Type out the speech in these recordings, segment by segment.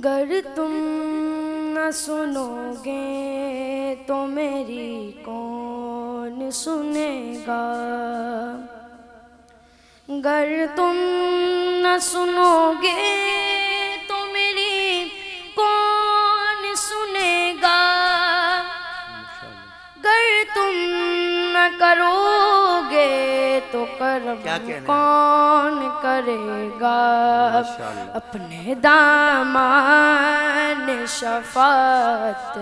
گر تم نہ سنو گے تو میری کون سنے گا، گر تم نہ سنو گے تو میری کون سنے گا، گر تم نہ کرو گے تو کرم کون کرے گا، اپنے دامان شفاعت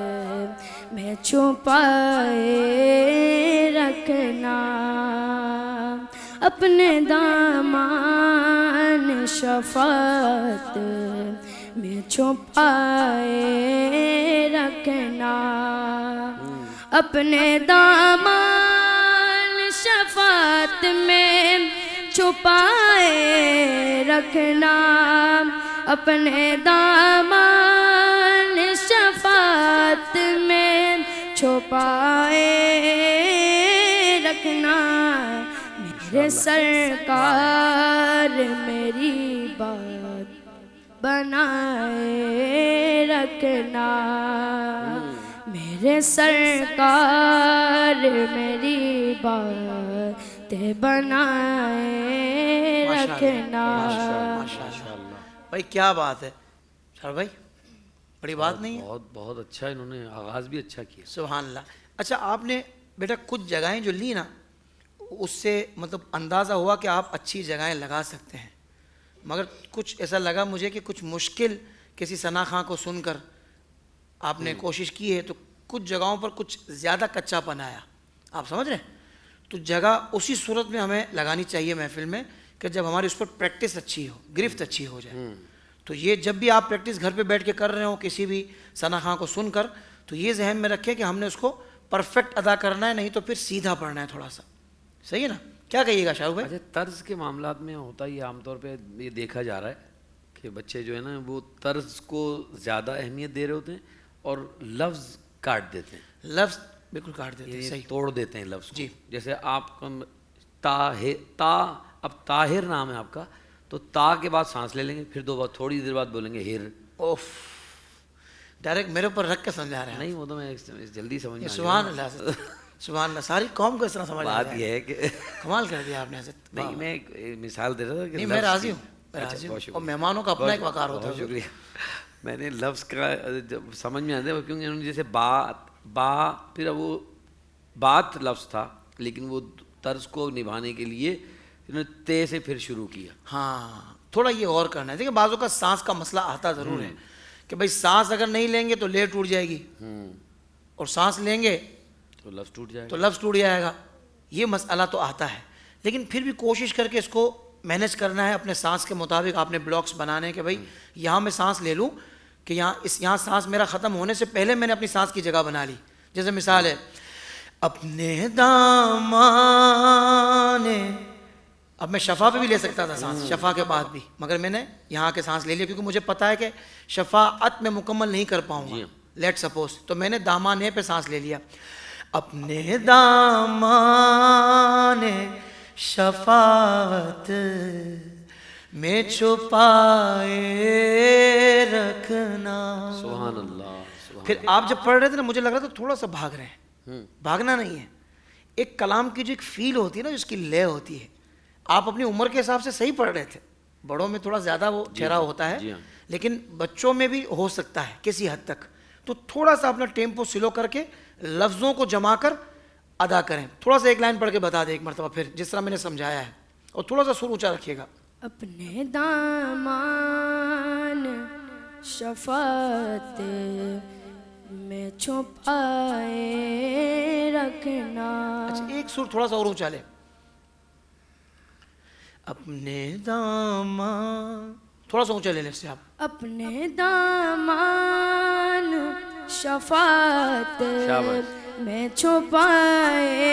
میں چھپائے رکھنا، اپنے دامان شفاعت میں چھپائے رکھنا، اپنے دامان شفاعت میں چھپائے رکھنا، اپنے دامان شفاعت میں چھپائے رکھنا، میرے سرکار میری بات بنائے رکھنا، میرے سرکار میری بات بنائے رکھنا۔ بھائی کیا بات ہے سر بھائی، بڑی بات نہیں ہے؟ بہت اچھا، انہوں نے آغاز بھی اچھا کیا، سبحان اللہ۔ اچھا آپ نے بیٹا کچھ جگہیں جو لی نا، اس سے مطلب اندازہ ہوا کہ آپ اچھی جگہیں لگا سکتے ہیں، مگر کچھ ایسا لگا مجھے کہ کچھ مشکل کسی ثنا خاں کو سن کر آپ نے کوشش کی ہے، تو کچھ جگہوں پر کچھ زیادہ کچا پن آیا، آپ سمجھ رہے ہیں؟ تو جگہ اسی صورت میں ہمیں لگانی چاہیے محفل میں کہ جب ہماری اس پر پریکٹس اچھی ہو، گرفت اچھی ہو جائے۔ تو یہ جب بھی آپ پریکٹس گھر پہ بیٹھ کے کر رہے ہوں کسی بھی ثنا خاں کو سن کر، تو یہ ذہن میں رکھیں کہ ہم نے اس کو پرفیکٹ ادا کرنا ہے، نہیں تو پھر سیدھا پڑھنا ہے تھوڑا سا، صحیح ہے نا؟ کیا کہیے گا شاہ بھائی؟ اچھا طرز کے معاملات میں ہوتا ہی عام طور پہ یہ دیکھا جا رہا ہے کہ بچے جو ہے نا وہ طرز کو زیادہ اہمیت دے رہے ہوتے ہیں اور لفظ کاٹ دیتے ہیں، لفظ بالکل کاٹ دیتے ہیں، صحیح توڑ دیتے ہیں لفظ کو۔ جی جیسے آپ اب طاہر نام ہے آپ کا، تو تا کے بعد سانس لے لیں گے، پھر تھوڑی دیر بعد بولیں گے ہر۔ اوف، ڈائریکٹ میرے اوپر رکھ کے سمجھا رہے ہیں نہیں وہ تو میں جلدی سمجھ میں سبحان اللہ، سبحان اللہ، ساری قوم کو اس طرح سمجھ بات یہ ہے کہ کمال کر دیا آپ نے حضرت۔ نہیں میں ایک مثال دے رہا تھا کہ نہیں میں راضی ہوں، اور مہمانوں کا اپنا ایک وقار ہوتا ہے۔ شکریہ۔ میں نے لفظ کا جب سمجھ میں آتا ہے کیونکہ انہوں نے جیسے با پھر وہ بات لفظ تھا، لیکن وہ طرز کو نبھانے کے لیے انہوں نے تے سے پھر شروع کیا۔ ہاں تھوڑا یہ غور کرنا ہے، دیکھیں بعضوں کا سانس کا مسئلہ آتا ضرور ہے کہ بھائی سانس اگر نہیں لیں گے تو لے ٹوٹ جائے گی، اور سانس لیں گے تو لفظ ٹوٹ جائے گا، تو لفظ ٹوٹ جائے گا، یہ مسئلہ تو آتا ہے، لیکن پھر بھی کوشش کر کے اس کو مینیج کرنا ہے اپنے سانس کے مطابق۔ آپ نے بلاکس بنانے کہ بھائی یہاں میں سانس لے لوں کہ یہاں سانس میرا ختم ہونے سے پہلے میں نے اپنی سانس کی جگہ بنا لی۔ جیسے مثال ہے اپنے دامان، اب میں شفا پہ بھی لے سکتا تھا سانس، شفا کے بعد بھی، مگر میں نے یہاں کے سانس لے لیا کیونکہ مجھے پتا ہے کہ شفاعت میں مکمل نہیں کر پاؤں گا، لیٹ سپوز، تو میں نے دامانے پہ سانس لے لیا۔ اپنے دامان شفاعت میں چھپائے رکھنا۔ سبحان اللہ۔ پھر آپ جب پڑھ رہے تھے نا مجھے لگ رہا تھا تھوڑا سا بھاگ رہے ہیں، بھاگنا نہیں ہے، ایک کلام کی جو ایک فیل ہوتی ہے نا، جس کی لے ہوتی ہے، آپ اپنی عمر کے حساب سے صحیح پڑھ رہے تھے، بڑوں میں تھوڑا زیادہ وہ ٹھہراؤ ہوتا ہے، لیکن بچوں میں بھی ہو سکتا ہے کسی حد تک، تو تھوڑا سا اپنا ٹیمپو سلو کر کے لفظوں کو جما کر ادا کریں۔ تھوڑا سا ایک لائن پڑھ کے بتا دیں ایک مرتبہ پھر جس طرح میں نے سمجھایا ہے، اور تھوڑا سا سر اونچا رکھیے گا۔ اپنے دامان شفاعت میں چھپائے رکھنا۔ اچھا ایک سر تھوڑا سا اور اونچا لے، اپنے دامان، تھوڑا سا اونچا لے لیں اس سے آپ۔ اپنے دامان شفاعت میں چھپائے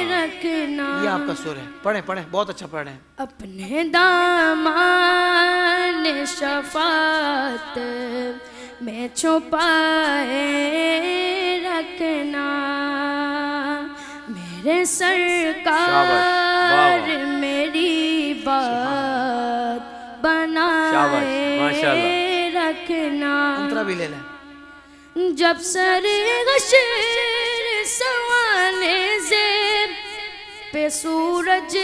رکھنا۔ یہ آپ کا سر ہے، پڑھیں پڑھیں، بہت اچھا پڑھ رہے ہیں۔ اپنے دامان شفاعت میں چھپائے رکھنا، میرے سرکار میری بات بنائے رکھنا انترا بھی لے لیں. جب سر غشیر سوانے زیب پہ سورج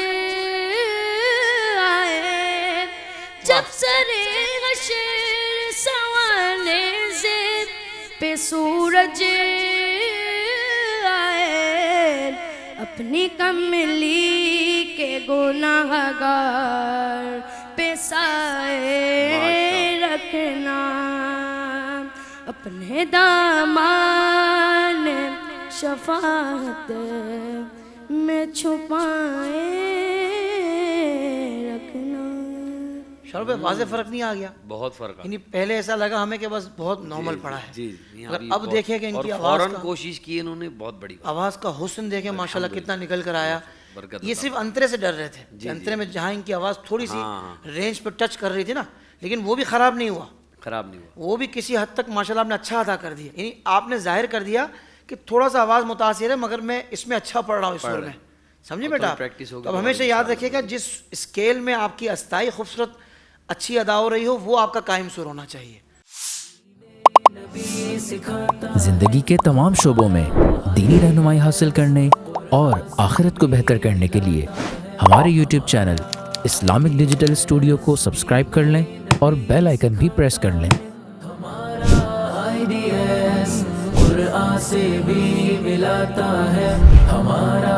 آئے, جب سر غشیر سوانے زیب پہ سورج آئے, اپنی کملی کے گناہ گار پہ سائے رکھنا, اپنے دامان شفاعت میں چھپائے رکھنا. شروع پہ واضح فرق نہیں آ گیا؟ بہت فرق ہے. یعنی پہلے ایسا لگا ہمیں کہ بس بہت نارمل پڑا ہے, جی مگر اب دیکھیں کہ ان کی آواز فوراً کا کوشش کی انہوں نے, بہت بڑی آواز کا حسن دیکھیں ماشاءاللہ کتنا نکل کر آیا. یہ صرف انترے سے ڈر رہے تھے, انترے میں جہاں ان کی آواز تھوڑی سی رینج پہ ٹچ کر رہی تھی نا, لیکن وہ بھی خراب نہیں ہوا, خراب نہیں ہوا, وہ بھی کسی حد تک ماشاءاللہ آپ نے اچھا ادا کر دیا. یعنی آپ نے ظاہر کر دیا کہ تھوڑا سا آواز متاثر ہے مگر میں اس میں اچھا پڑھ رہا ہوں اس سور میں, سمجھے بیٹا؟ تو اب ہمیشہ یاد رکھیے گا جس اسکیل میں آپ کی استائی خوبصورت اچھی ادا ہو رہی ہو وہ آپ کا قائم سور ہونا چاہیے. زندگی کے تمام شعبوں میں دینی رہنمائی حاصل کرنے اور آخرت کو بہتر کرنے کے لیے ہمارے YouTube channel Islamic digital studio کو سبسکرائب کر لیں اور بیل آئیکن بھی پریس کر لیں. قرآن سے بھی ملاتا ہے ہمارا